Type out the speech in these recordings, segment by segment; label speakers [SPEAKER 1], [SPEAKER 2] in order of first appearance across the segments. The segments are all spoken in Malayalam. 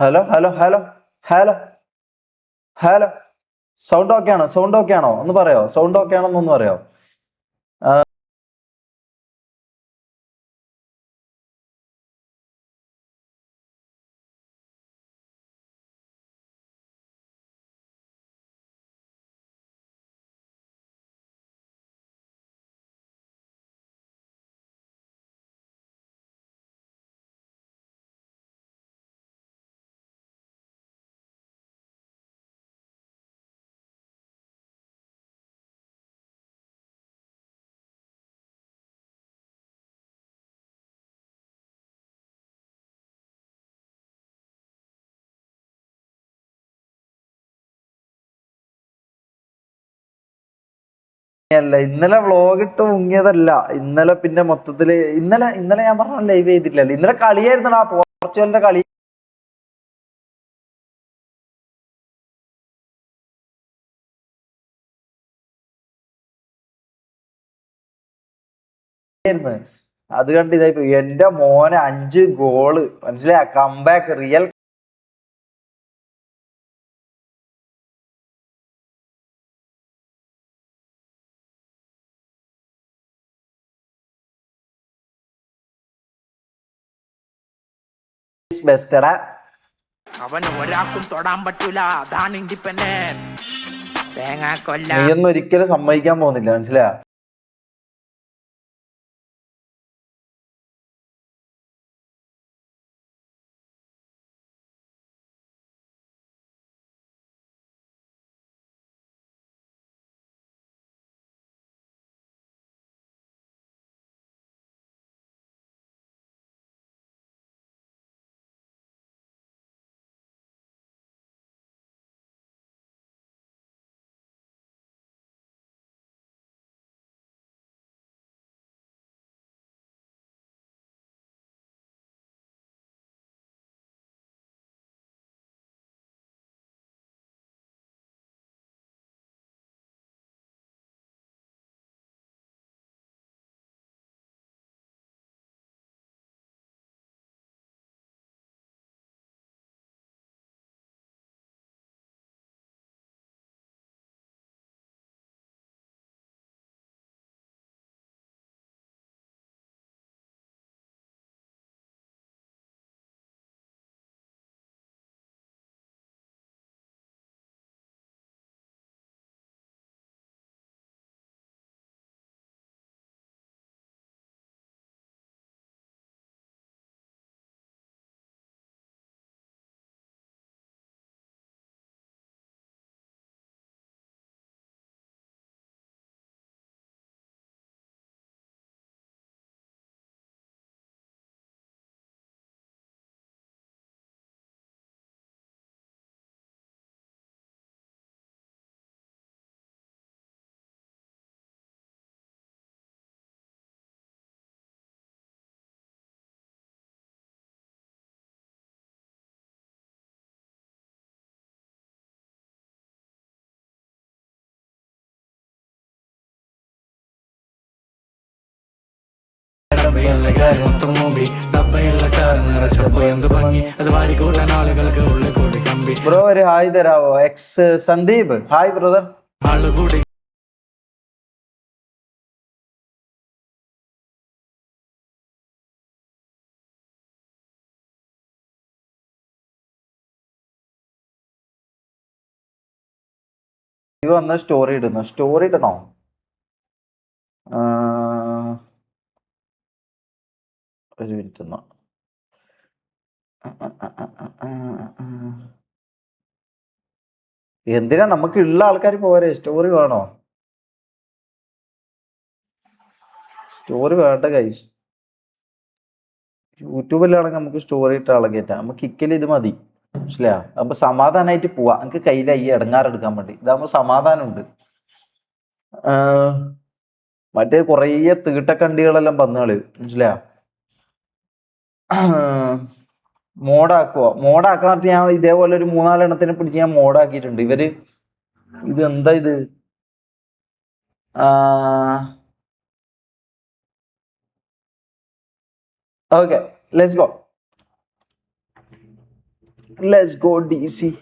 [SPEAKER 1] Hello hello hello hello hello. Sound okay ആണോ ഒന്ന് പറയോ? സൗണ്ട് ഓക്കെ ആണോ എന്നൊന്ന് പറയോ? അല്ല, ഇന്നലെ വ്ളോഗ് ഇട്ട് മുങ്ങിയതല്ല. ഇന്നലെ പിന്നെ മൊത്തത്തില് ഇന്നലെ ഇന്നലെ ഞാൻ പറഞ്ഞ ലൈവ് ചെയ്തിട്ടില്ലല്ലോ. ഇന്നലെ കളിയായിരുന്നടാ, പോർച്ചുഗലിന്റെ കളി ആയിരുന്നു. അത് കണ്ട് ഇതായി പോയി. എന്റെ മോനെ 5 ഗോള്, മനസ്സിലായ കംബാക്ക്, റിയൽ ബെസ്റ്റഡാ.
[SPEAKER 2] അവൻ ഒരാൾക്കും തൊടാൻ പറ്റൂല, അതാണ് ഇൻഡിപെൻഡന്റ്. തേങ്ങാ കൊല്ല
[SPEAKER 1] നീയൊന്നും ഒരിക്കലും സമ്മതിക്കാൻ പോകുന്നില്ല, മനസ്സിലായ. ബ്രോ ഒരു ഹായ് തരാവോ? X Sandeep, hi brother. ഇത് വന്ന് സ്റ്റോറി ഇടണോ? ഒരു മിനിറ്റ് എന്നാ. എന്തിനാ, നമുക്ക് ഉള്ള ആൾക്കാർ പോരെ, സ്റ്റോറി വേണോ? സ്റ്റോറി വേണ്ട കൈസ്. യൂട്യൂബിലാണെങ്കിൽ നമുക്ക് സ്റ്റോറി ഇട്ട ആളെ കയറ്റാം. നമുക്ക് കിക്കല് ഇത് മതി, മനസ്സിലാ. അപ്പൊ സമാധാനമായിട്ട് പോവാ. നമുക്ക് കയ്യിലായി ഇടങ്ങാറെടുക്കാൻ വേണ്ടി ഇതാകുമ്പോ സമാധാനമുണ്ട്. മറ്റേ കുറേ തീട്ടക്കണ്ടികളെല്ലാം വന്നുകള്, മനസ്സിലാ. മോഡാക്കാൻ പറ്റി. ഞാൻ ഇതേപോലെ ഒരു 3-4 എണ്ണത്തിനെ പിടിച്ച് ഞാൻ മോഡാക്കിയിട്ടുണ്ട്. ഇവര് ഇത് എന്താ ഇത്? Okay, let's go. Let's go DC.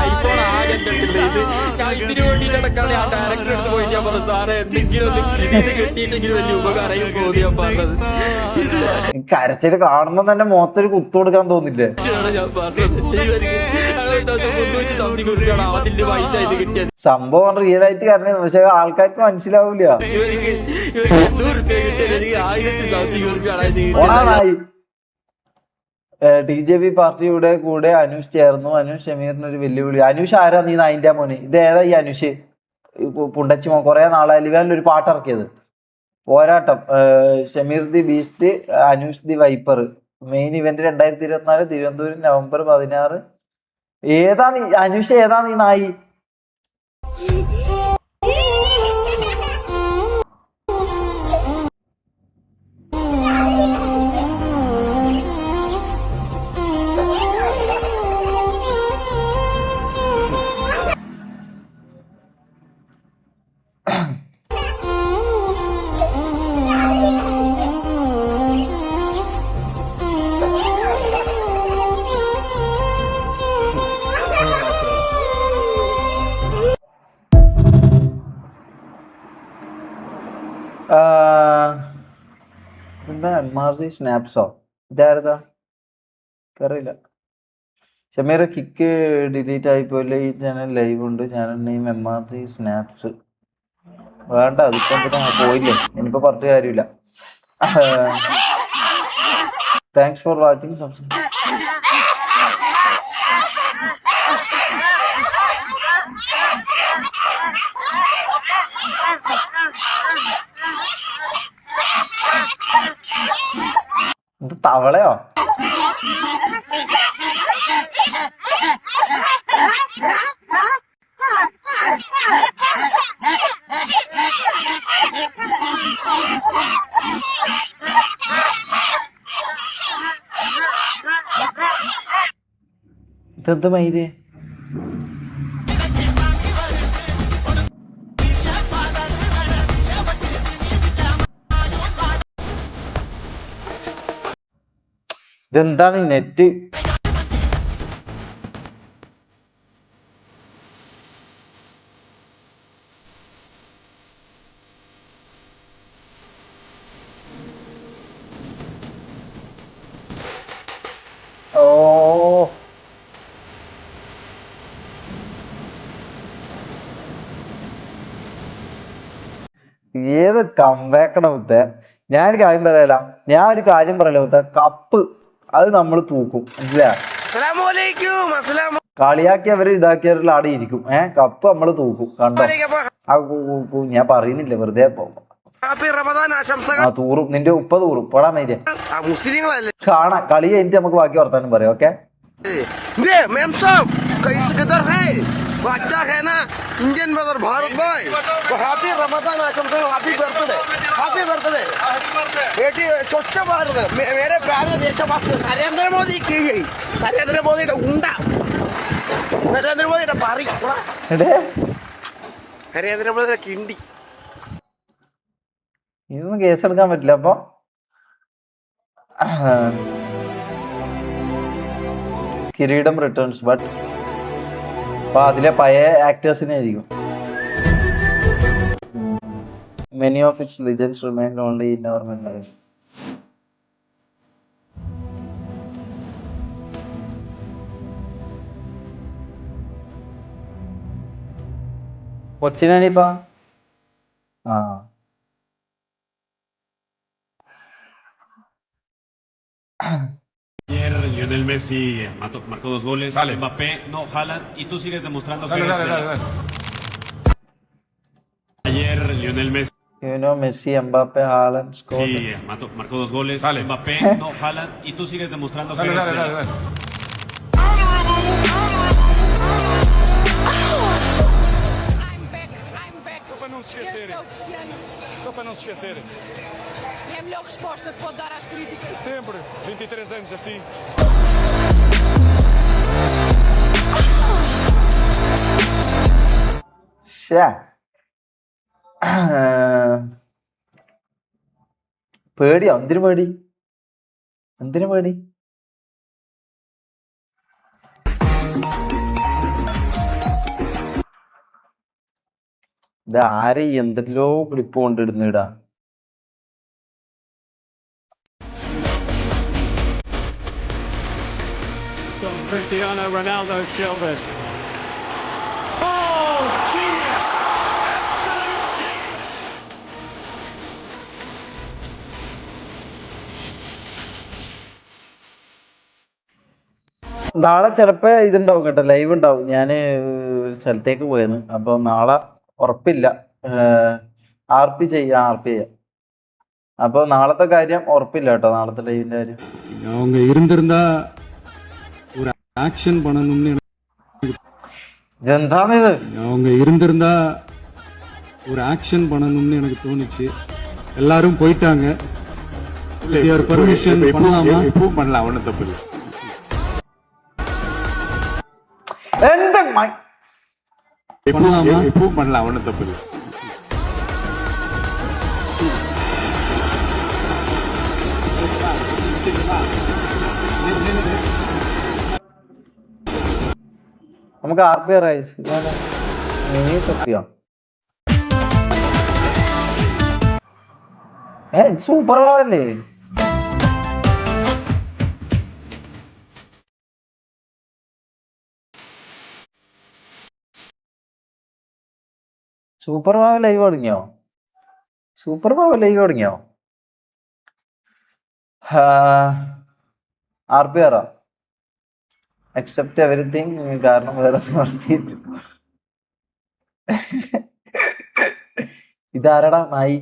[SPEAKER 3] IPhone ആകെ ഇത് ഞാൻ ഇതിനു വേണ്ടി നടക്കാതെ ആ ഡയറക്ടർ എടുത്ത് പോയി ഞാൻ പറഞ്ഞു സാറേ എന്തെങ്കിലും കിട്ടിയിട്ടെങ്കിലും വലിയ ഉപകാരം പോകും ഞാൻ പറഞ്ഞത്.
[SPEAKER 1] കരച്ചില് കാണുമ്പോ തന്നെ മുഖത്തൊരു കുത്തു കൊടുക്കാൻ തോന്നില്ലേ?
[SPEAKER 3] ഞാൻ പറഞ്ഞത് 300 സംതിങ് കൊടുക്കണം അതിന്റെ പൈസ ഇത് കിട്ടിയത്.
[SPEAKER 1] സംഭവം റിയൽ ആയിട്ട് കരഞ്ഞു, പക്ഷെ ആൾക്കാർക്ക് മനസ്സിലാവൂല.
[SPEAKER 3] ഇവർക്ക് 800 രൂപ കിട്ടിയത് എനിക്ക് 1000 സംതിങ് രൂപയാണ്.
[SPEAKER 1] ഓണായി. TJP പാർട്ടിയുടെ കൂടെ അനുഷ് ചേർന്നു. അനുഷ് ഷമീറിന് ഒരു വെല്ലുവിളി. അനുഷ് ആരാ? നീ നായിന്റെ മോന്. ഇത് ഏതാ ഈ അനുഷ്? പുണ്ടച്ചി മോൻ. കുറെ നാളായാലും ഇവനിൽ ഒരു പാട്ട് ഇറക്കിയത്. പോരാട്ടം. Shameer the beast, Anush the wiper. Main event 2024 Thiruvananthapuram November 16. ഏതാ നീ അനുഷ്? ഏതാ നീ നായി? എന്താ MRG സ്നാപ്സോ? ഇതാരതാ? അറിയില്ല. ഷമീർ കിക്ക് ഡിലീറ്റ് ആയിപ്പോലെ. ഈ ചാനൽ ലൈവ് ഉണ്ട്. Channel name MRG snaps. വേണ്ട, അതിപ്പോ എന്തിനാ? പോയില്ലേ, ഇനിയിപ്പോ പറഞ്ഞ കാര്യമില്ല. Thanks for watching. തവളയോ? ഇതെന്ത് മയില്? ഇതെന്താണ് നെറ്റ്? ഓ, ഏത് കമ്പാക്കണ മുത്തേ. ഞാനൊരു കാര്യം പറയല മുത്തേ. കപ്പ് അത് നമ്മൾ തൂക്കും, മനസ്സിലാ? കളിയാക്കി അവര് ഇതാക്കിയവരിൽ ആടെ ഇരിക്കും. കപ്പ് നമ്മൾ തൂക്കും. കണ്ടോ? ഞാൻ പറയുന്നില്ല വെറുതെ. തൂറും, നിന്റെ ഉപ്പ തൂറും. പോടാ മൈര്യ. കാണാ കളി കഴിഞ്ഞിട്ട് നമുക്ക് ബാക്കി വർത്താനം പറയാം. ഓക്കെ?
[SPEAKER 4] इंडियन ब्रदर भारत भाई हैप्पी रमजान आशंसा हैप्पी बर्थडे बेटी स्वच्छ भारत मेरे प्यारे देशवासी नरेंद्र मोदी की गई नरेंद्र मोदी उंडा नरेंद्र मोदी पारी नरेंद्र मोदी किंडी
[SPEAKER 1] ഇതൊന്നും കേസെടുക്കാൻ പറ്റില്ല. അപ്പൊ കിരീടം റിട്ടേൺസ്, ബട്ട് അപ്പൊ അതിലെ പഴയ ആക്ടേഴ്സിനെ ആയിരിക്കും. Many of its legends remain only in our memory. കൊച്ചിനാണിപ്പ
[SPEAKER 5] Lionel Messi marcó 2 goles. Sale. Mbappé, no, Haaland, y tú sigues demostrando que eres dale. Ayer Lionel Messi.
[SPEAKER 1] Messi, Mbappé, Haaland scored.
[SPEAKER 5] Sí, marcó 2 goles. Sale. Mbappé, no, Haaland, y tú sigues demostrando que eres dale.
[SPEAKER 6] I'm back. Só para não se esquecer. É a melhor resposta que pode dar às críticas.
[SPEAKER 7] Sempre, 23 anos assim.
[SPEAKER 1] പേടിയോ? എന്തിനു പേടി? എന്തിനു പേടി? ഇത് ആരെ എന്തെല്ലോ ക്ലിപ്പ് കൊണ്ടിടുന്നിടാ.
[SPEAKER 7] Cristiano Ronaldo shoulders.
[SPEAKER 1] നാളെ ചിലപ്പോ ഇതുണ്ടാവും കേട്ടോ, ലൈവ് ഉണ്ടാവും. ഞാന് ഒരു സ്ഥലത്തേക്ക് പോയെന്ന്, അപ്പൊ നാളെ ഉറപ്പില്ല. RP ചെയ്യാം. അപ്പൊ നാളത്തെ കാര്യം ഉറപ്പില്ല കേട്ടോ, നാളത്തെ ലൈവിന്റെ കാര്യം.
[SPEAKER 8] அவங்க இருந்திருந்தா ஒரு ஆக்ஷன் பண்ணணும்னு
[SPEAKER 1] ഇതെന്താണ് ഇത്?
[SPEAKER 8] அவங்க இருந்திருந்தா ஒரு ஆக்ஷன் பண்ணணும்னு எனக்கு தோணுச்சு. எல்லாரும் போயிட்டாங்க. பெர்மிஷன் பண்ணலாமா?
[SPEAKER 5] இப்பவும் பண்ணலாம், ஒன்றும் தப்பு இல்லை.
[SPEAKER 1] എന്ത്
[SPEAKER 8] பண்ணலாமா?
[SPEAKER 5] இப்பவும் பண்ணலாம், ஒன்றும் தப்பு இல்லை.
[SPEAKER 1] നമുക്ക് RP റൈസ് തപ്പിയോ? സൂപ്പർ അല്ലേ? സൂപ്പർ മാവ് ലൈവ് തുടങ്ങിയോ? RP ആറാം. അക്സെപ്റ്റ് എവരിത്തിങ്, കാരണം വേറെ നിർത്തിയില്ല. ഇതാരടാ നായി?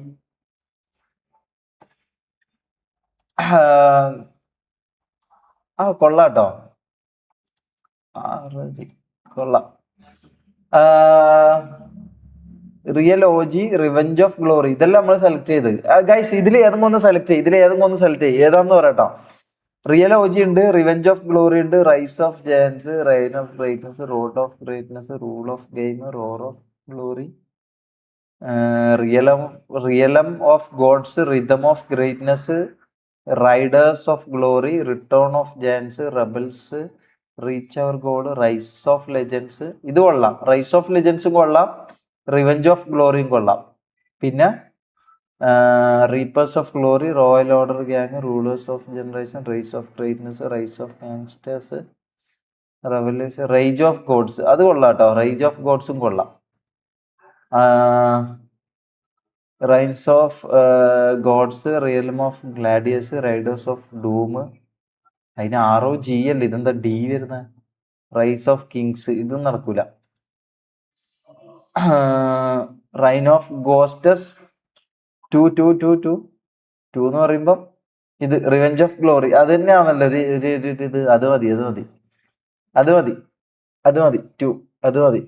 [SPEAKER 1] കൊള്ളാട്ടോ. കൊള്ളാം. Real OG, revenge of glory, ഇതെല്ലാം നമ്മൾ സെലക്ട് ചെയ്ത്. ഗൈസ് ഇതിൽ ഏതെങ്കിലും ഒന്ന് സെലക്ട് ചെയ്യ്, ഏതാന്ന് പറയട്ടോ. റിയൽ OG ഉണ്ട്, റിവെഞ്ച് ഓഫ് ഗ്ലോറി ഉണ്ട്, rise of giants, reign of greatness, road of greatness, rule of game, roar of glory, realm of gods, rhythm of greatness, riders of glory, return of giants, rebels, reach our goal, rise of legends. ഇത് കൊള്ളാം. റൈസ് ഓഫ് ലെജൻഡ്സും കൊള്ളാം, റിവെഞ്ച് ഓഫ് ഗ്ലോറിയും കൊള്ളാം. പിന്നെ reapers of glory, royal order gang, rulers of generation, rise of greatness, rise of gangsters, revolution, rage of gods. അത് കൊള്ളാം കേട്ടോ, റേജ് ഓഫ് ഗോഡ്സും കൊള്ളാം. Reigns of gods, realm of gladiators, riders of doom. അതിന് ROG അല്ലേ, ഇതെന്താ D വരുന്ന? റൈസ് ഓഫ് കിങ്സ്, ഇതും നടക്കൂല. റൈൻ ഓഫ് ഗോസ്റ്റസ് 2 എന്ന് പറയുമ്പം ഇത് റിവെഞ്ച് ഓഫ് ഗ്ലോറി, അത് തന്നെയാണല്ലോ ഇത്. അത് മതി 2, അത് മതി.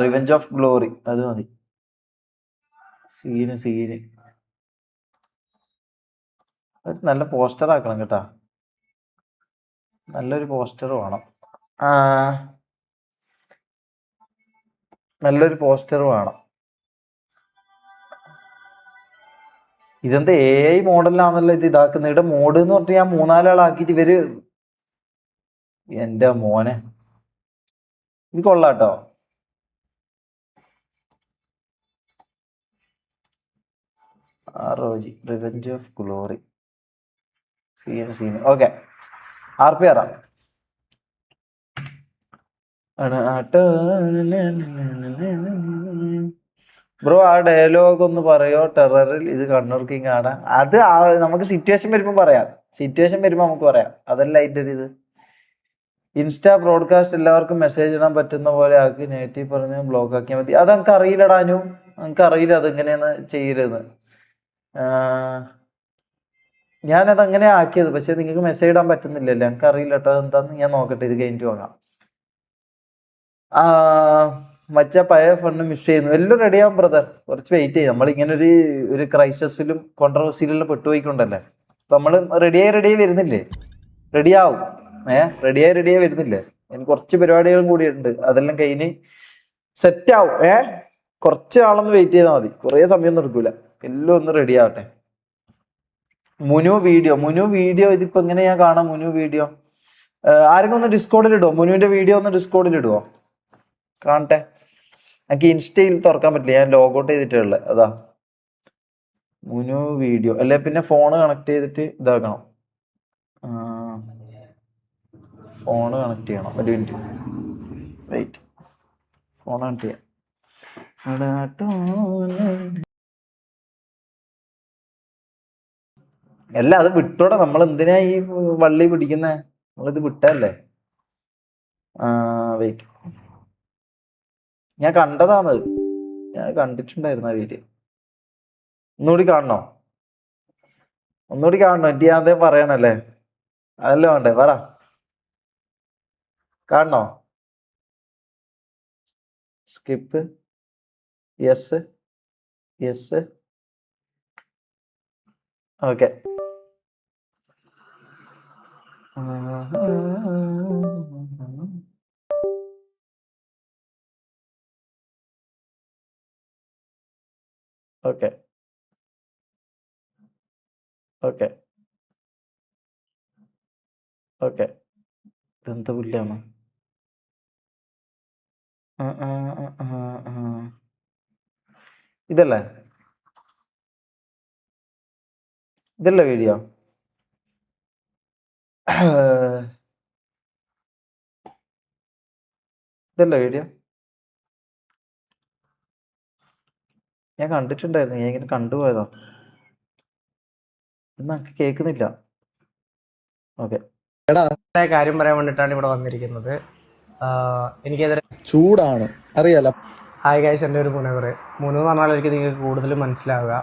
[SPEAKER 1] റിവെഞ്ച് ഓഫ് ഗ്ലോറി, അത് മതി. സീന് ഒരു നല്ല പോസ്റ്റർ ആക്കണം കേട്ടാ, നല്ലൊരു പോസ്റ്റർ വേണം. ഇതെന്താ AI മോഡലിലാണല്ലോ ഇത് ഇതാക്കുന്നത്. ഇവിടെ മോഡ് എന്ന് പറഞ്ഞിട്ട് ഞാൻ 3-4 ആളാക്കിയിട്ട് ഇവര്, എന്റെ മോനെ ഇത് കൊള്ളാട്ടോ. ROG, revenge of glory, scene. Okay, RP ആറാം. ബ്രോ ആ ഡയലോഗ് ഒന്ന് പറയോ? ടെററിൽ ഇത് കണ്ണൂർ കിങ് ആണ്. അത് നമുക്ക് സിറ്റുവേഷൻ വരുമ്പോൾ പറയാം, നമുക്ക് പറയാം. അതല്ല അതിൻ്റെ ഒരു ഇത്. ഇൻസ്റ്റാ ബ്രോഡ്കാസ്റ്റ് എല്ലാവർക്കും മെസ്സേജ് ഇടാൻ പറ്റുന്ന പോലെ ആക്കി, നെഗറ്റീവ് പറഞ്ഞ് ബ്ലോക്ക് ആക്കിയാൽ മതി. അത് നമുക്ക് അറിയില്ലടാനു, നമുക്കറിയില്ല അതെങ്ങനെയാന്ന് ചെയ്യരുതെന്ന്. ഞാനത് അങ്ങനെ ആക്കിയത്, പക്ഷെ നിങ്ങൾക്ക് മെസ്സേജ് ഇടാൻ പറ്റുന്നില്ലല്ലോ, ഞങ്ങൾക്ക് അറിയില്ല കേട്ടോ അതെന്താന്ന്. ഞാൻ നോക്കട്ടെ, ഇത് കഴിഞ്ഞിട്ട് വാങ്ങാം. മറ്റേ പഴയ ഫണ്ട് മിസ് ചെയ്യുന്നു. എല്ലാം റെഡിയാവും ബ്രദർ, കുറച്ച് വെയിറ്റ് ചെയ്യും. നമ്മളിങ്ങനെ ഒരു ക്രൈസിസിലും കോൺട്രവേഴ്സിയിലും പെട്ടുപോയിക്കൊണ്ടല്ലേ. അപ്പൊ നമ്മൾ റെഡിയായി വരുന്നില്ലേ, റെഡിയാവും. റെഡിയായി വരുന്നില്ലേ. എനിക്ക് കുറച്ച് പരിപാടികളും കൂടി ഉണ്ട്, അതെല്ലാം കഴിഞ്ഞ് സെറ്റാവും. കുറച്ച് നാളൊന്ന് വെയിറ്റ് ചെയ്താൽ മതി, കുറേ സമയമൊന്നും എടുക്കൂല, എല്ലാം ഒന്ന് റെഡി ആവട്ടെ. മുനു വീഡിയോ ഇതിപ്പോ എങ്ങനെ ഞാൻ കാണാം? മുനു വീഡിയോ ആരെങ്കിലും ഒന്ന് ഡിസ്കോഡിൽ ഇടുവോ? മുനുവിന്റെ വീഡിയോ ഒന്ന് ഡിസ്കോഡിൽ ഇടുവോ? കാണട്ടെ. എനിക്ക് ഇൻസ്റ്റയിൽ തുറക്കാൻ പറ്റില്ല, ഞാൻ ലോഗൗട്ട് ചെയ്തിട്ടുള്ള. അതാ മുനു വീഡിയോ അല്ലെ, പിന്നെ ഫോണ് കണക്ട് ചെയ്തിട്ട് ഇതാക്കണം. ഫോണ് കണക്ട് ചെയ്യണം. ഒരു മിനിറ്റ് വെയിറ്റ്, ഫോൺ കണക്ട് ചെയ്യാം. അല്ല അത് വിട്ടോടെ, നമ്മൾ എന്തിനാ ഈ വള്ളി പിടിക്കുന്നേ? നമ്മളിത് വിട്ടല്ലേ. വെയിറ്റ്, ഞാൻ കണ്ടതാണ്, ഞാൻ കണ്ടിട്ടുണ്ടായിരുന്നു ആ വീഡിയോ. ഒന്നുകൂടി കാണണോ? എനിക്ക് ഞാൻ അതേ പറയണല്ലേ, അതല്ലേ വേണ്ടേ? പറ, കാണണോ? Skip, yes, okay. ഓക്കെ ഇതെന്താ പുല്ലാന്ന്? ഇതല്ലേ വീഡിയോ? ഇതല്ലേ വീഡിയോ? ഞാൻ കണ്ടിട്ടുണ്ടായിരുന്നു, ഞാൻ ഇങ്ങനെ കണ്ടുപോയതാ. എന്നാ കേൾക്കുന്നില്ല. ഓക്കെ,
[SPEAKER 9] കാര്യം പറയാൻ വേണ്ടിയിട്ടാണ് ഇവിടെ വന്നിരിക്കുന്നത്. എനിക്കെതിരെ
[SPEAKER 1] ചൂടാണ് അറിയാലോ.
[SPEAKER 9] ഹായ് ഗൈസ്, എൻ്റെ ഒരു മുനവർ എന്ന് പറഞ്ഞാൽ നിങ്ങൾക്ക് കൂടുതൽ മനസ്സിലാവുക.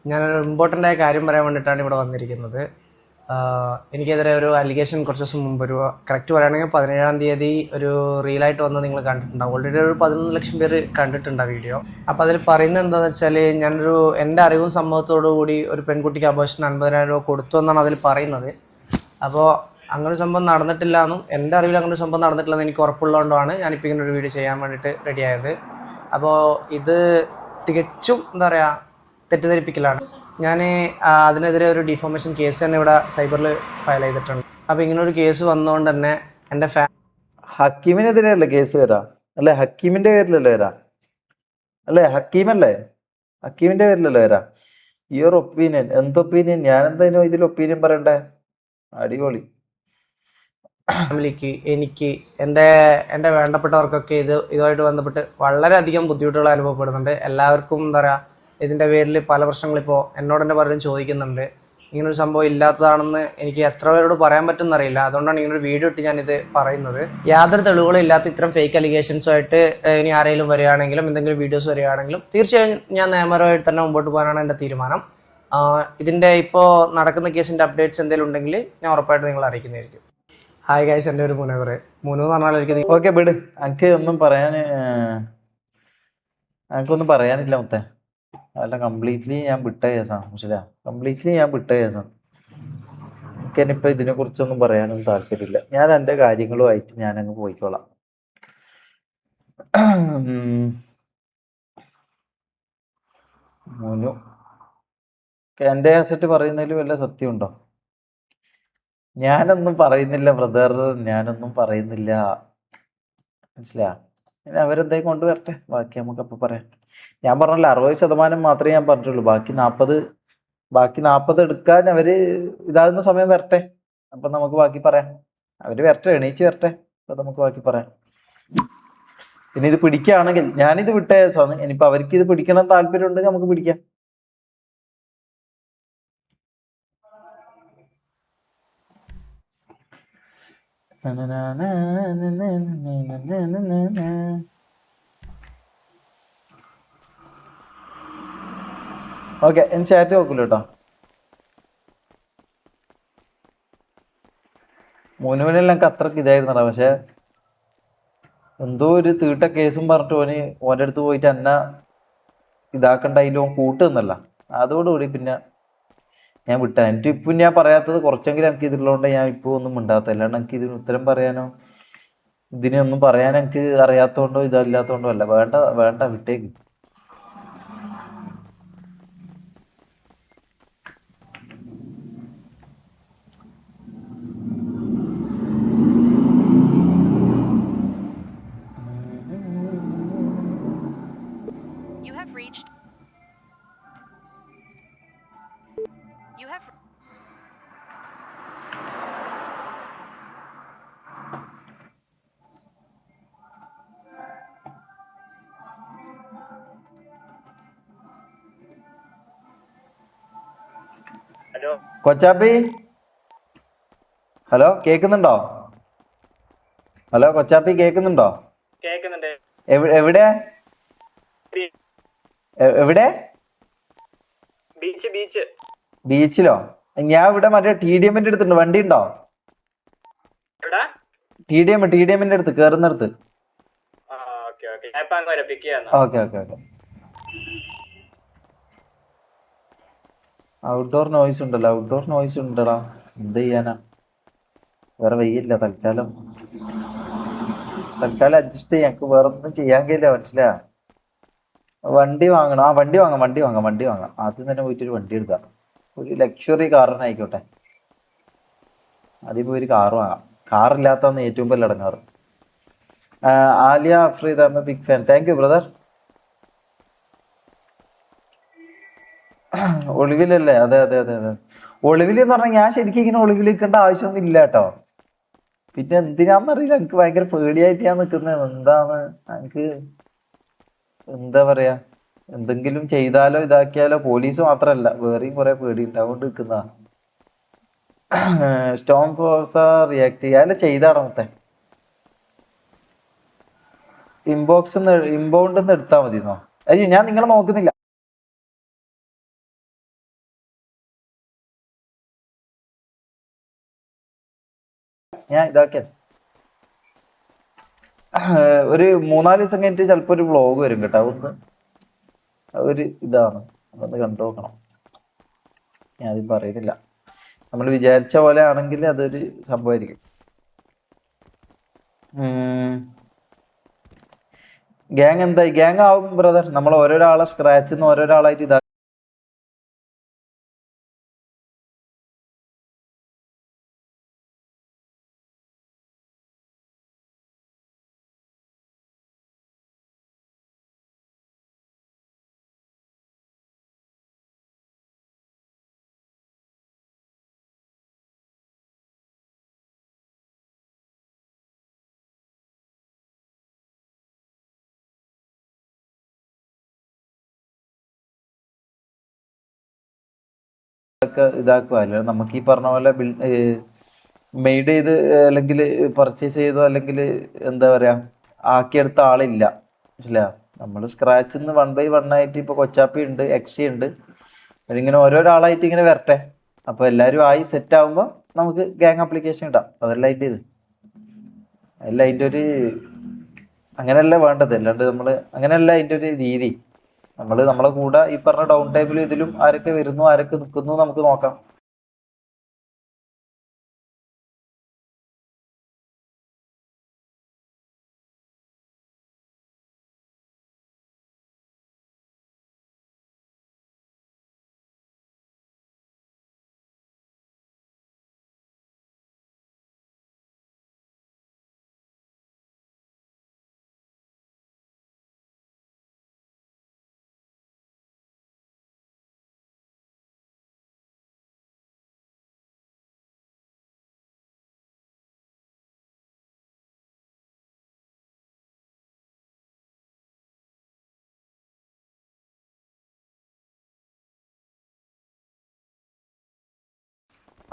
[SPEAKER 9] ഞാനൊരു ഇമ്പോർട്ടൻ്റ് ആയ കാര്യം പറയാൻ വേണ്ടിയിട്ടാണ് ഇവിടെ വന്നിരിക്കുന്നത്. എനിക്കെതിരെ ഒരു അലിഗേഷൻ കുറച്ച് ദിവസം മുമ്പ്, ഒരു കറക്റ്റ് പറയുകയാണെങ്കിൽ 17-ാം തീയതി ഒരു റീലായിട്ട് വന്ന് നിങ്ങൾ കണ്ടിട്ടുണ്ടാവും. ഓൾറെഡി ഒരു 11 ലക്ഷം പേര് കണ്ടിട്ടുണ്ട് ആ വീഡിയോ. അപ്പോൾ അതിൽ പറയുന്നത് എന്താണെന്ന് വെച്ചാൽ, എൻ്റെ അറിവും സംഭവത്തോടു കൂടി ഒരു പെൺകുട്ടിക്ക് അബോർഷൻ 50,000 രൂപ കൊടുത്തു എന്നാണ് അതിൽ പറയുന്നത്. അപ്പോൾ അങ്ങനെ ഒരു സംഭവം നടന്നിട്ടില്ല എന്നും എൻ്റെ അറിവിൽ അങ്ങനെ ഒരു സംഭവം നടന്നിട്ടില്ലെന്ന് എനിക്ക് ഉറപ്പുള്ളതുകൊണ്ടാണ് ഞാനിപ്പോൾ ഇങ്ങനെ ഒരു വീഡിയോ ചെയ്യാൻ വേണ്ടിയിട്ട് റെഡിയായത്. അപ്പോൾ ഇത് തികച്ചും എന്താ പറയുക, തെറ്റിദ്ധരിപ്പിക്കലാണ്. ഞാൻ അതിനെതിരെ ഒരു ഡിഫോമേഷൻ കേസ് തന്നെ ഇവിടെ സൈബറിൽ ഫയൽ ചെയ്തിട്ടുണ്ട്. അപ്പോൾ ഇങ്ങനൊരു കേസ് വന്നുകൊണ്ട് തന്നെ എൻ്റെ
[SPEAKER 1] ഹക്കീമിനെതിരെയല്ലേ കേസ് വരാം? അല്ലേ ഹക്കീമിൻ്റെ പേരിലല്ലേ വരാം? അല്ലേ ഹക്കീമിൻ്റെ പേരിലല്ലേ വരാം? യുവർ ഒപ്പീനിയൻ, എന്ത് ഒപ്പീനിയൻ? ഞാനെന്തായാലും ഇതിൽ ഒപ്പീനിയൻ പറയണ്ടേ? അടിപൊളി.
[SPEAKER 9] ഫാമിലിക്ക്, എനിക്ക്, എൻ്റെ വേണ്ടപ്പെട്ടവർക്കൊക്കെ ഇതുമായിട്ട് ബന്ധപ്പെട്ട് വളരെയധികം ബുദ്ധിമുട്ടുകൾ അനുഭവപ്പെടുന്നുണ്ട്. എല്ലാവർക്കും എന്താ പറയുക, ഇതിൻ്റെ പേരിൽ പല പ്രശ്നങ്ങളിപ്പോൾ എന്നോട് തന്നെ പലരും ചോദിക്കുന്നുണ്ട്. ഇങ്ങനൊരു സംഭവം ഇല്ലാത്തതാണെന്ന് എനിക്ക് എത്ര പേരോട് പറയാൻ പറ്റുമെന്നറിയില്ല. അതുകൊണ്ടാണ് ഇങ്ങനൊരു വീഡിയോ ഇട്ട് ഞാനിത് പറയുന്നത്. യാതൊരു തെളിവുകളും ഇല്ലാത്ത ഇത്തരം ഫേക്ക് അലിഗേഷൻസുമായിട്ട് ഇനി ആരെങ്കിലും വരികയാണെങ്കിലും എന്തെങ്കിലും വീഡിയോസ് വരികയാണെങ്കിലും തീർച്ചയായും ഞാൻ നിയമപരമായിട്ട് തന്നെ മുമ്പോട്ട് പോകാനാണ് എൻ്റെ തീരുമാനം. ഇതിൻ്റെ ഇപ്പോൾ നടക്കുന്ന കേസിൻ്റെ അപ്ഡേറ്റ്സ് എന്തെങ്കിലും ഉണ്ടെങ്കിൽ ഞാൻ ഉറപ്പായിട്ട് നിങ്ങൾ അറിയിക്കുന്നതായിരിക്കും. ഹായ് ഗൈസ്, എൻ്റെ ഒരു മുനു എന്ന് പറഞ്ഞാൽ
[SPEAKER 1] ഓക്കെ വിട്, എനിക്കൊന്നും പറയാനില്ല മുത്തേ. അല്ല, കംപ്ലീറ്റ്ലി ഞാൻ വിട്ട കേസാണ്. മനസ്സിലാ, കംപ്ലീറ്റ്ലി ഞാൻ വിട്ട കേസാണ്. എനിക്കിനിപ്പോൾ ഇതിനെക്കുറിച്ചൊന്നും പറയാനൊന്നും താല്പര്യമില്ല. ഞാൻ എൻ്റെ കാര്യങ്ങളുമായിട്ട് ഞാനങ്ങ് പോയിക്കോളാം. മുനു എൻ്റെ കാസറ്റ് പറയുന്നതിൽ വല്ല സത്യമുണ്ടോ? ഞാനൊന്നും പറയുന്നില്ല ബ്രദർ, ഞാനൊന്നും പറയുന്നില്ല. മനസ്സിലാ, ഇനി അവരെന്തായി കൊണ്ടുവരട്ടെ, ബാക്കി നമുക്കപ്പോൾ പറയാം. ഞാൻ പറഞ്ഞല്ലോ 60% മാത്രമേ ഞാൻ പറഞ്ഞിട്ടുള്ളൂ. ബാക്കി 40 എടുക്കാൻ അവര് ഇതാകുന്ന സമയം വരട്ടെ, അപ്പം നമുക്ക് ബാക്കി പറയാം. അവര് വരട്ടെ, എണീച്ച് വരട്ടെ, അപ്പം നമുക്ക് ബാക്കി പറയാം. ഇനി ഇത് പിടിക്കുകയാണെങ്കിൽ ഞാനിത് വിട്ട കേസാണ്. ഇനിയിപ്പോൾ അവർക്ക് ഇത് പിടിക്കണം താല്പര്യം ഉണ്ടെങ്കിൽ നമുക്ക് പിടിക്കാം. ഓക്കെ, ഞാൻ ചാറ്റ് നോക്കൂല കേട്ടോ. മുനുവിനെല്ലാം എനിക്ക് അത്രക്ക് ഇതായിരുന്നടാ. പക്ഷെ എന്തോ ഒരു തീട്ട കേസും പറഞ്ഞിട്ട് ഓൻ്റെ അടുത്ത് പോയിട്ട് എന്നെ ഇതാക്കണ്ടായില്ലോ, കൂട്ടുന്നല്ല. അതോടുകൂടി പിന്നെ ഞാൻ വിട്ട. എനിക്ക് ഇപ്പം ഞാൻ പറയാത്തത് കുറച്ചെങ്കിലും എനിക്ക് ഇതിലുള്ളതുകൊണ്ട് ഞാൻ ഇപ്പോൾ ഒന്നും മിണ്ടാത്ത. അല്ലാണ്ട് എനിക്ക് ഇതിന് ഉത്തരം പറയാനോ ഇതിനൊന്നും പറയാൻ എനിക്ക് അറിയാത്തോണ്ടോ ഇതല്ലാത്തോണ്ടോ അല്ല. വേണ്ട വേണ്ട, വിട്ടേക്ക്. കൊച്ചാപ്പി, ഹലോ കേക്കുന്നുണ്ടോ? ഹലോ കൊച്ചാപ്പി കേക്കുന്നുണ്ടോ? എവിടെ എവിടെ? ബീച്ചിലോ? ഞാൻ ഇവിടെ മറ്റേ TDMന്റെ അടുത്തുണ്ട്. വണ്ടി ഉണ്ടോ? TDMന്റെ അടുത്ത് കേറുന്നിടത്ത്. Okay okay okay. Outdoor noise ഉണ്ടല്ലോ, ഔട്ട്ഡോർ നോയ്സ് ഉണ്ടടാ. എന്ത് ചെയ്യാനാ, വേറെ വയ്യില്ല. തൽക്കാലം അഡ്ജസ്റ്റ് ചെയ്യാം. ഞങ്ങൾക്ക് വേറെ ഒന്നും ചെയ്യാൻ കഴിയില്ല. മനസ്സിലാ? വണ്ടി വാങ്ങണം. വണ്ടി വാങ്ങാം. ആദ്യം തന്നെ പോയിട്ടൊരു വണ്ടി എടുക്കാം. ഒരു ലക്ഷറി കാർ തന്നെ ആയിക്കോട്ടെ. ആദ്യം പോയി ഒരു കാർ വാങ്ങാം. കാറില്ലാത്തന്ന് ഏറ്റവും വലിയ അടങ്ങാറ്. Aliya Afreed, I am a big fan. Thank you brother. ഒളിവിലല്ലേ? അതെ. ഒളിവിൽ എന്ന് പറഞ്ഞാൽ ഞാൻ ശരിക്കും ഇങ്ങനെ ഒളിവിൽ നിൽക്കേണ്ട ആവശ്യമൊന്നും ഇല്ല കേട്ടോ. പിന്നെ എന്തിനാന്നറിയില്ല, എനിക്ക് ഭയങ്കര പേടിയായിട്ട് ഞാൻ നിൽക്കുന്നത്. എന്താണ് എനിക്ക് എന്താ പറയാ, എന്തെങ്കിലും ചെയ്താലോ ഇതാക്കിയാലോ പോലീസ് മാത്രല്ല വേറെയും കുറെ പേടിയുണ്ട്. അതുകൊണ്ട് നിൽക്കുന്നതാ. സ്റ്റോം ഫോഴ്സ റിയാക്ട് ചെയ്യാതെ ചെയ്താടോ മൊത്തം. ഇമ്പൗണ്ട് എടുത്താൽ മതിന്നോ? അയ്യോ, ഞാൻ നിങ്ങളെ നോക്കുന്നില്ല. ഞാൻ ഇതാക്കിയ ഒരു 3-4 ദിവസം കഴിഞ്ഞിട്ട് ചിലപ്പോ ഒരു വ്ളോഗ് വരും കേട്ടോ. ഒരു ഇതാണ്, അതൊന്ന് കണ്ടു നോക്കണം. ഞാൻ അത് പറയുന്നില്ല. നമ്മൾ വിചാരിച്ച പോലെ ആണെങ്കിൽ അതൊരു സംഭവമായിരിക്കും. ഗ്യാങ് എന്തായി? ഗ്യാങ് ആവും ബ്രദർ. നമ്മൾ ഓരോരാളെ സ്ക്രാച്ചിൽ നിന്ന് ഓരോരാളായിട്ട് ഇതാ. ഇതാക്കുക. അല്ല നമുക്ക് ഈ പറഞ്ഞ പോലെ മെയ്ഡ് ചെയ്ത് അല്ലെങ്കിൽ പർച്ചേസ് ചെയ്തോ അല്ലെങ്കിൽ എന്താ പറയാ ആക്കിയെടുത്ത ആളില്ല. മനസ്സിലായോ? നമ്മൾ സ്ക്രാച്ചിൽ നിന്ന് 1 by 1 ആയിട്ട് ഇപ്പൊ കൊച്ചാപ്പി ഉണ്ട്, എക്സി ഉണ്ട്, ഇങ്ങനെ ഓരോരാളായിട്ട് ഇങ്ങനെ വരട്ടെ. അപ്പൊ എല്ലാവരും ആയി സെറ്റ് ആകുമ്പോൾ നമുക്ക് ഗ്യാങ് ആപ്ലിക്കേഷൻ ഇടാം. അതല്ല അതിൻ്റെ ഒരു അങ്ങനെയല്ല വേണ്ടത്. അല്ലാണ്ട് അങ്ങനെയല്ല അതിൻ്റെ ഒരു രീതി. നമ്മളെ കൂടെ ഈ പറഞ്ഞ ഡൗൺ ടൈമിലും ഇതിലും ആരൊക്കെ വരുന്നു, ആരൊക്കെ നിൽക്കുന്നു നമുക്ക് നോക്കാം.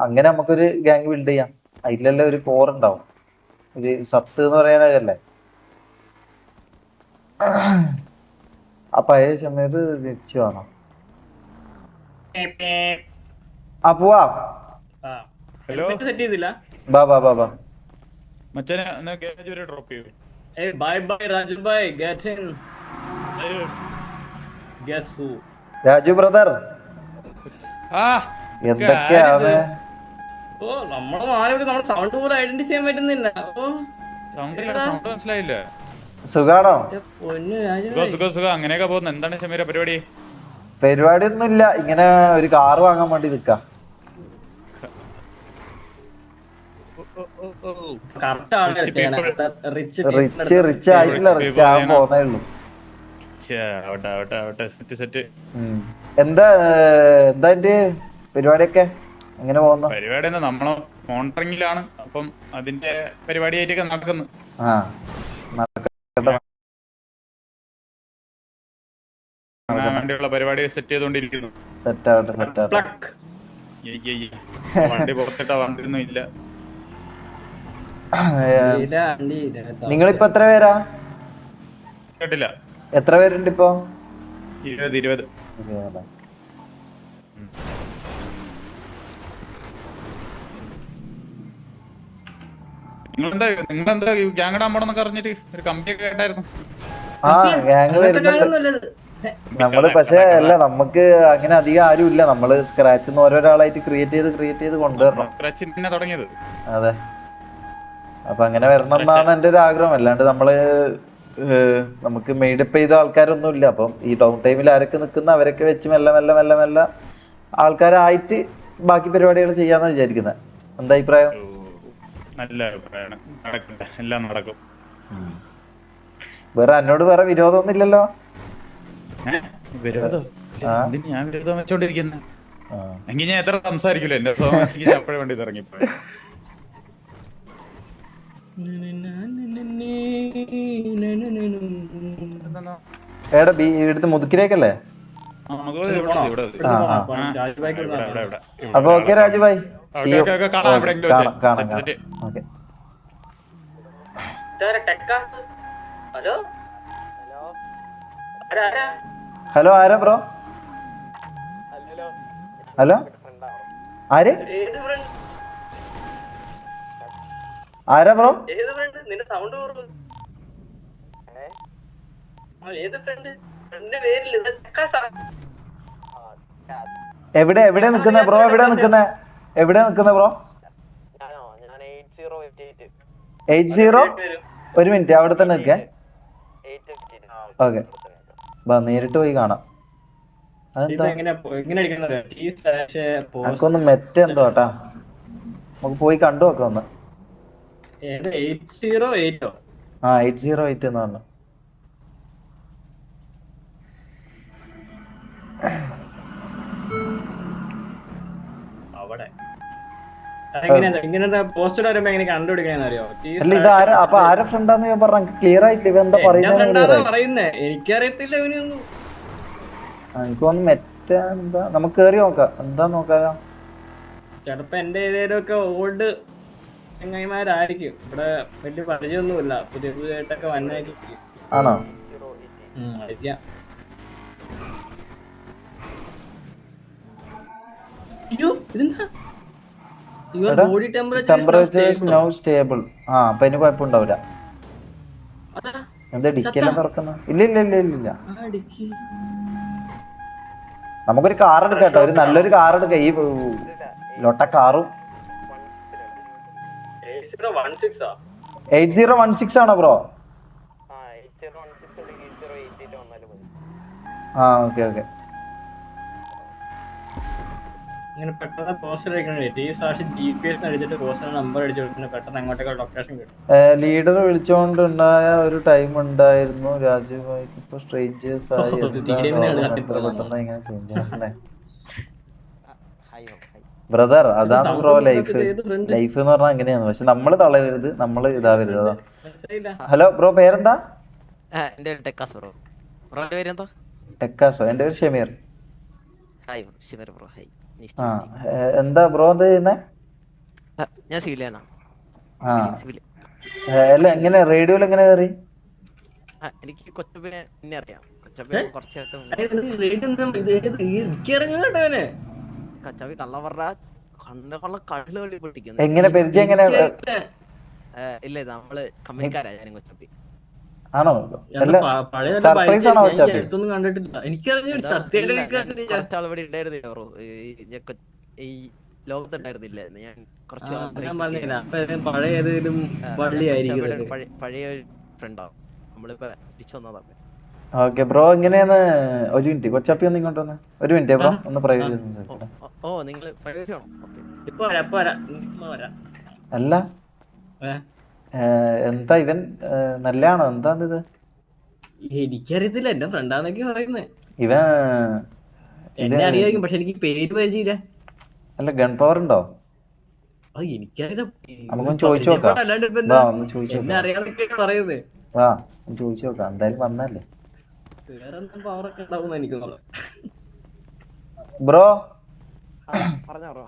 [SPEAKER 1] അങ്ങനെ നമുക്കൊരു ഗ്യാങ് ബിൽഡ് ചെയ്യാം. അതിലെല്ലാം ഒരു കോർ ഉണ്ടാവും, ഒരു സത്ത് എന്ന് പറയാനല്ലേ. ആ പഴയ സമയത്ത് തിരിച്ചു വേണം. ആ പോവാ. ബാ ബാ ബാ ബാ. രാജു ബ്രദർ, എന്തൊക്കെയാണ്?
[SPEAKER 3] സൗണ്ട് മനസ്സിലായില്ല.
[SPEAKER 1] സുഖാണോ?
[SPEAKER 3] സുഖം അങ്ങനെയൊക്കെ പോകുന്നു. എന്താണ് ഷമീര പരിപാടി?
[SPEAKER 1] പരിപാടിയൊന്നുമില്ല, ഇങ്ങനെ ഒരു കാറ് വാങ്ങാൻ വേണ്ടി നിക്കാം. റിച്ച് ആയിട്ടില്ല, റിച്ച് ആവാൻ പോന്നേ ഉള്ളൂ. എന്താ എന്റെ പരിപാടിയൊക്കെ എങ്ങനെ പോകുന്നു?
[SPEAKER 3] പരിപാടി നമ്മള് മോണിറ്ററിംഗിലാണ്. അപ്പം അതിന്റെ പരിപാടിയായിട്ടൊക്കെ നടക്കുന്നു.
[SPEAKER 1] ആ
[SPEAKER 3] വേണ്ടിയുള്ള പരിപാടി സെറ്റ് ചെയ്തോണ്ടിരിക്കുന്നു.
[SPEAKER 1] സെറ്റ് ആവട്ടെ, സെറ്റ് ആവട്ടെ.
[SPEAKER 3] വണ്ടി പുറത്തിട്ടാ വണ്ടിയൊന്നും ഇല്ല.
[SPEAKER 1] നിങ്ങളിപ്പോ എത്ര പേരാ?
[SPEAKER 3] കേട്ടില്ല.
[SPEAKER 1] എത്ര പേരുണ്ട് ഇപ്പൊ?
[SPEAKER 3] 20. നിങ്ങളെന്താ ഗ്യാങ് ഇടാൻ പോണെന്നൊക്കെ അറിഞ്ഞിട്ട് ഒരു കമ്പിയൊക്കെ കേട്ടായിരുന്നു.
[SPEAKER 1] ആ ഗ്യാങ് വരുന്നുണ്ട് നമ്മള്. പക്ഷെ അല്ല, നമുക്ക് അങ്ങനെ അധികം ആരും ഇല്ല. നമ്മള് സ്ക്രാച്ച് ഓരോരാളായിട്ട് ക്രിയേറ്റ് ചെയ്ത് കൊണ്ടുവരണം.
[SPEAKER 3] തുടങ്ങിയത്.
[SPEAKER 1] അതെ, അപ്പൊ അങ്ങനെ വരണം എന്നാണ് എന്റെ ഒരു ആഗ്രഹം. അല്ലാണ്ട് നമുക്ക് മെയ്ഡപ്പ് ചെയ്ത ആൾക്കാരൊന്നും ഇല്ല. അപ്പം ഈ ഡൗൺ ടൈമിൽ ആരൊക്കെ നിൽക്കുന്ന അവരൊക്കെ വെച്ച് മെല്ലെ മെല്ലെ മെല്ലെ മെല്ലെ ആൾക്കാരായിട്ട് ബാക്കി പരിപാടികൾ ചെയ്യാന്നാ വിചാരിക്കുന്നത്. എന്താ അഭിപ്രായം?
[SPEAKER 3] നല്ല അഭിപ്രായമാണ്. നടക്കില്ല, എല്ലാം നടക്കും.
[SPEAKER 1] വേറെ എന്നോട് വേറെ വിരോധമൊന്നും ഇല്ലല്ലോ?
[SPEAKER 3] ഞാൻ വിരോധം വെച്ചോണ്ടിരിക്കുന്ന എങ്കിൽ ഞാൻ എത്ര സംസാരിക്കില്ല. എന്റെ അപ്പോഴേ വേണ്ടി ഇറങ്ങിപ്പോ.
[SPEAKER 1] എടാ ഇവിടുത്തെ മുതുക്കിലേക്കല്ലേ? അപ്പൊ ഓക്കെ രാജുഭായ്, കാണാം. ഓക്കെ. ഹലോ, ആരാ ബ്രോ? ഹലോ, ആര്? ആരാ ബ്രോ? എവിടെ നിക്കുന്ന ബ്രോ? എവിടെ നിക്കുന്ന ബ്രോ? 80. ഒരു മിനിറ്റ്, അവിടെ തന്നെ നിൽക്കേ. ഓക്കെ, നേരിട്ട് പോയി കാണാം. നമുക്കൊന്ന് മെറ്റ് എന്തോ കേട്ടാ, നമുക്ക് പോയി കണ്ടു നോക്കാം ഒന്ന്.
[SPEAKER 7] 808
[SPEAKER 1] 808 എന്ന് പറഞ്ഞു. ഇത് അപ്പൊ ആരെ ഫ്രണ്ടാന്ന് ഞാൻ പറഞ്ഞു. ക്ലിയർ ആയിട്ടില്ല, ഇവ എന്താ പറയുന്നത്?
[SPEAKER 7] എനിക്കറിയത്തില്ല.
[SPEAKER 1] എനിക്ക് തോന്നുന്നു മെറ്റ എന്താ, നമുക്ക് കേറി നോക്കാം. എന്താ നോക്കാലോ?
[SPEAKER 7] ചിലപ്പോ എന്റെ ഏതേലും ഒക്കെ ഓൾഡ് ചങ്ങായിമാരായിരിക്കും. ഇവിടെ വലിയ പരിചയമൊന്നുമില്ല, പുതിയ പുതിയതായിട്ടൊക്കെ വന്നായിരിക്കും.
[SPEAKER 1] ആണോ?
[SPEAKER 7] ആയിരിക്കാം. അയ്യോ, ഇതെന്താ?
[SPEAKER 1] Temperature now stable. അപ്പൊ അതിന് കുഴപ്പമുണ്ടാവില്ല. എന്താ ഡിക്കെല്ലാം തുറക്കുന്ന? ഇല്ല. നമുക്കൊരു കാർ എടുക്കാം കേട്ടോ, ഒരു നല്ലൊരു കാർ എടുക്കാം. ഈ ലൊട്ട കാറും. 8016 ആണോ ബ്രോ? ഓക്കെ.
[SPEAKER 7] ഇങ്ങനെ പെട്ടെന്ന് പോസ്റ്റർ GPS അടിച്ചിട്ട് പോസ്റ്റർ നമ്പർ അടിച്ചു കൊടുക്കുന്ന പെട്ടെന്ന് അങ്ങോട്ടേക്ക് ലൊക്കേഷൻ കിട്ടും.
[SPEAKER 1] ലീഡർ വിളിച്ചോണ്ടുണ്ടായ ഒരു ടൈം ഉണ്ടായിരുന്നു. രാജുഭായിക്ക് ഇപ്പൊ സ്ട്രേഞ്ചേഴ്സ് ആയി. പെട്ടെന്ന് ഇങ്ങനെ ചെയ്യണ്ടേ ബ്രദർ? അതാണ് ബ്രോ ലൈഫ് എന്ന് പറഞ്ഞാൽ അങ്ങനെയാണ്. പക്ഷെ നമ്മള് തളരരുത്, നമ്മള് ഇതാവരുത്. അതാ. ഹലോ ബ്രോ, പേരെന്താ? ടെക്കാസോ? എന്റെ പേര് ഷമീർ. എന്താ ബ്രോ എന്താ ചെയ്യുന്നേ? അല്ല, എങ്ങനെ റേഡിയോയിൽ എങ്ങനെ കയറി?
[SPEAKER 10] എനിക്ക് കൊച്ചപ്പിനെ അറിയാം. കൊച്ചപ്പി കള്ള പറഞ്ഞ കള്ളു കളി പൊട്ടിക്കുന്നു.
[SPEAKER 1] എങ്ങനെ പരിചയം? എങ്ങനെ?
[SPEAKER 10] ഇല്ല, നമ്മള് കമ്പനിക്കാരാ ഞാനും കൊച്ചപ്പി.
[SPEAKER 1] ആണോ? സർപ്രൈസ് ആണോ കൊച്ചപ്പി?
[SPEAKER 10] ഇവിടെ ഉണ്ടായിരുന്നില്ല ബ്രോ. ഈ ലോകത്തുണ്ടായിരുന്നില്ല ഞാൻ കുറച്ച്
[SPEAKER 7] ആ,
[SPEAKER 10] കാലം break
[SPEAKER 7] ഞാൻ പറഞ്ഞില്ല
[SPEAKER 10] ചെയ്തതാണ്.
[SPEAKER 7] അപ്പൊ പഴയ ഏതെങ്കിലും വള്ളി ആയിരിക്കും
[SPEAKER 10] കൊച്ചാപ്പയുടെ
[SPEAKER 7] ഇതൊക്കെ.
[SPEAKER 10] പഴയ ഒരു ഫ്രണ്ടാവും. നമ്മളിപ്പോ തിരിച്ചു വന്നതാണ്.
[SPEAKER 1] ഓക്കെ ബ്രോ, എങ്ങനെയാന്ന് ഒരു മിനിറ്റ്, കൊച്ചാപ്പി ഒന്ന് ഇങ്ങോട്ട് വന്ന് ഒരു മിനിറ്റ് ബ്രോ, ഒന്ന് പ്രൈവറ്റ് സംസാരിക്കട്ടെ.
[SPEAKER 10] ഓ നിങ്ങൾ പ്രൈവസി ആണോ? ഓക്കെ.
[SPEAKER 7] ഇപ്പൊ വരാം ഇപ്പൊ വരാം ഇപ്പൊ വരാം.
[SPEAKER 1] അല്ല
[SPEAKER 7] ഏ?
[SPEAKER 1] എന്താ ഇവൻ നല്ലതാണോ? എന്താ ഇത്?
[SPEAKER 7] എനിക്കറിയത്തില്ല, എന്റെ ഫ്രണ്ടാന്നൊക്കെ പറയുന്നത്.
[SPEAKER 1] ഇവൻ
[SPEAKER 7] എന്നെ അറിയായിരിക്കും, പക്ഷെ എനിക്ക് പേര് പരിചയമില്ല.
[SPEAKER 1] അല്ല ഗൺ പവർ ഉണ്ടോ?
[SPEAKER 7] എനിക്കറിയാം,
[SPEAKER 1] നമുക്കൊന്ന് ചോദിച്ചു നോക്കാം.
[SPEAKER 7] അല്ലാണ്ട് ഇപ്പൊ
[SPEAKER 1] വാ,
[SPEAKER 7] എന്താ
[SPEAKER 1] ഒന്ന് ചോദിച്ചു
[SPEAKER 7] എന്നെ
[SPEAKER 1] നോക്കാം.
[SPEAKER 7] അറിയാന്നൊക്കെ പറയുന്നത്.
[SPEAKER 1] വാ ഒന്ന് ചോദിച്ചു നോക്കാം, എന്തായാലും വന്നല്ലേ.
[SPEAKER 7] വേറെ എന്തും പവറൊക്കെ ഉണ്ടാവും എനിക്ക് തോന്നുന്നു.
[SPEAKER 1] ബ്രോ
[SPEAKER 10] പറഞ്ഞോ ബ്രോ.